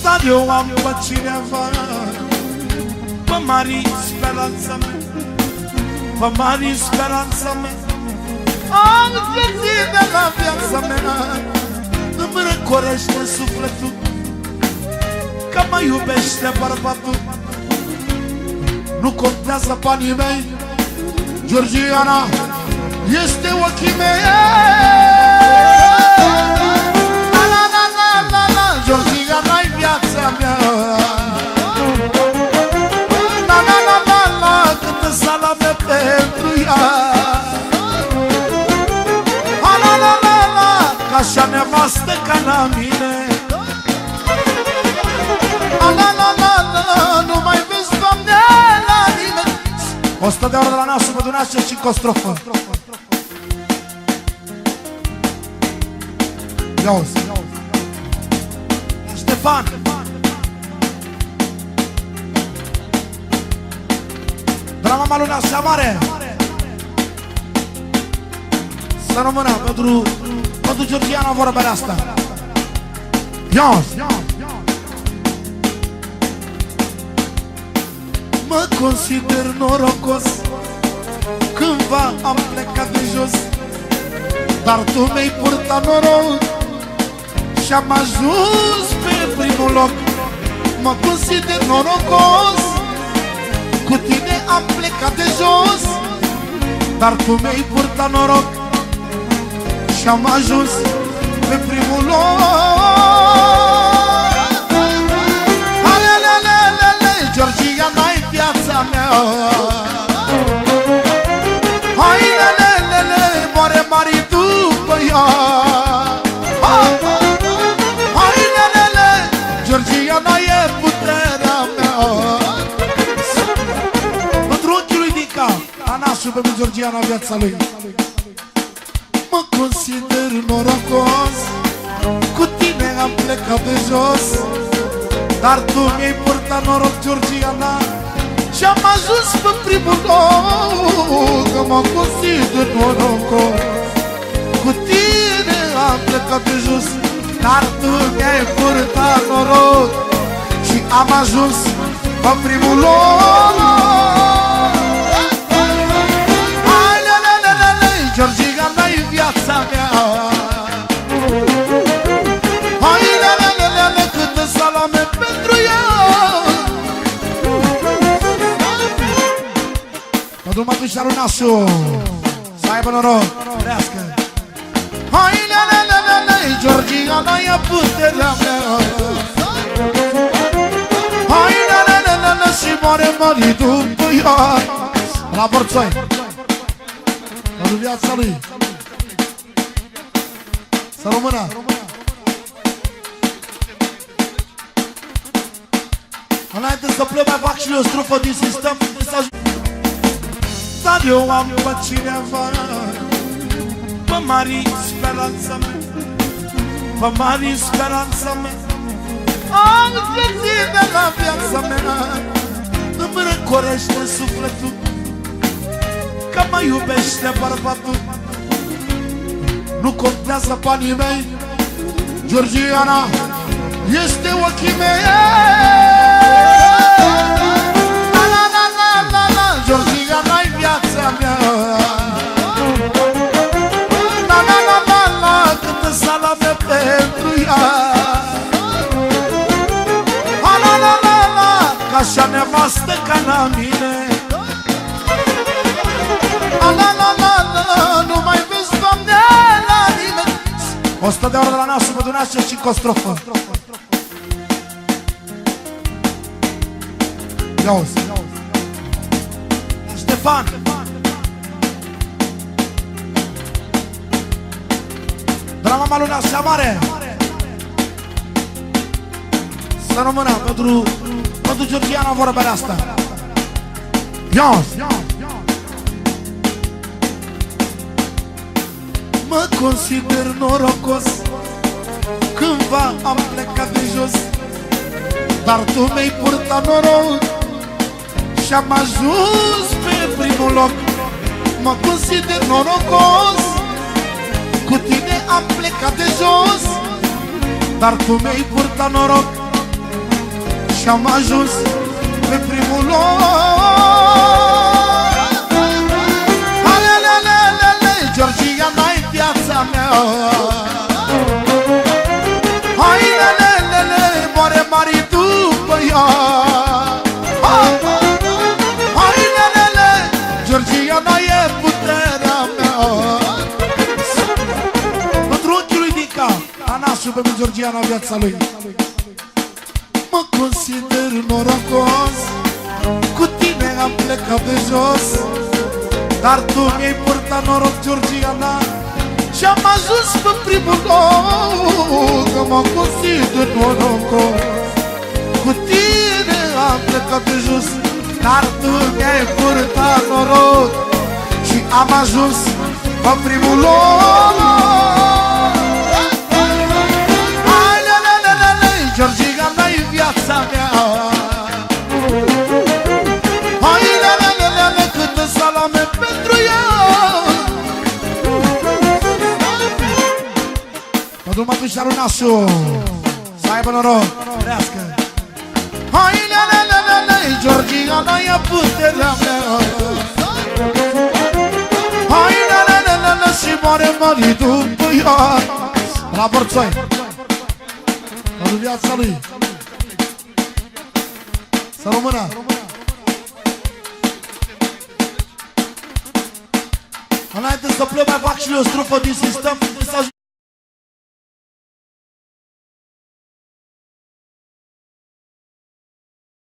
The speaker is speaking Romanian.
Dar eu am pe cineva, pe mari speranța mea, pe mari speranța mea. Am găsit de la viața mea, îmi răcorește sufletul, că mă iubește bărbatul. Nu contează banii mei, Georgiana este ochii mei. Georgiana-i viața mea. La, câtă salame pentru ea. La, ca așa nevastă ca la mine. La, nu mai vezi, Doamne, la mine. 100 de ori de la nasul pe Dunașe și cu o strofă. Ia-uzi Ștefan, de la mama lui Nașa Mare. Să rămână pentru Georgiana vorbele astea. Ia-uzi. Mă consider norocos, cândva am plecat de jos, dar tu mi-ai purtat noroc și-am ajuns pe primul loc. Mă consider norocos, cu tine am plecat de jos, dar tu mi-ai purtat noroc și-am ajuns pe primul loc. Georgiana-i viața mea. Hai, lelelele, moare mari după ea. Hai, lelele, Georgiana e puterea mea. Pentru ochii lui Dica, Anașul pe Georgiana viața lui. Mă consider norocos, cu tine am plecat de jos, dar tu mi-ai purtat noroc, Georgiana, și-am ajuns pe primul loc. Că mă consider norocos, cu tine am plecat de jos, dar tu mi-ai purtat noroc și am ajuns pe primul loc. Hai, lelelele, Georgiana-i viața mea. Hai, lelelele, câtă salame pentru ea. Mă drum atunci Nașu, să aibă noroc, trească. Hai, lelelele, Georgiana e puterea mea. Hai, lelelele, și moare mari după ea. La Borțoi, pentru viața lui. Să rămână. Înainte să plec, mai fac și eu o strofă din sistem. Dar eu am pe cineva, pe mari speranța mea, pe mari speranța mea. Am găsit de la viața mea, îmi răcorește sufletul, că mă iubește bărbatul. Nu contează banii mei, Georgiana este ochii mei. Georgiana-i viața mea. La, câtă salame pentru ea. La, ca așa nevastă ca la mine. La, nu mai vezi, Doamne, la mine. 100 de ori de la nasul pe Dunașe și cu o strofă. Ia-uzi Ștefan, de la mama lui Nașa Mare. Să rămână pentru Georgiana vorbele astea. Ia-uzi. Mă consider norocos, cândva am plecat de jos, dar tu mi-ai purtat noroc și-am ajuns pe primul loc. Mă consider norocos, cu tine am plecat de jos, dar tu mi-ai purtat noroc Și-am ajuns pe primul loc. Alelelelele, Georgiana-i viața mea. Hai, lelelele, moare mari după ea. Hai, lelele, Georgiana e puterea mea. Pentru ochiul lui Dinca, Anașul pe Georgiana viața lui. Mă consider norocos, cu tine am plecat de jos. Dar tu mi-ai purtat noroc, Georgiana, și-am ajuns pe primul loc. Că mă consider norocos, cu tine am plecat de jos. Dar tu mi-ai purtat noroc și am ajuns pe primul loc. Hai, lelelelele, Georgiana-i viața mea. Hai, lelelelele, câte salame pentru ea. Mă duc mă duci Arunașul, să aibă noroc, trească. Hai, lelelelele, Georgiana e puterea mea. Hai, lelelelele, și moare mari după ea. La Borțoi, pentru viața lui. Să rămână. Înainte să plec, mai fac și eu o strufă din sistem.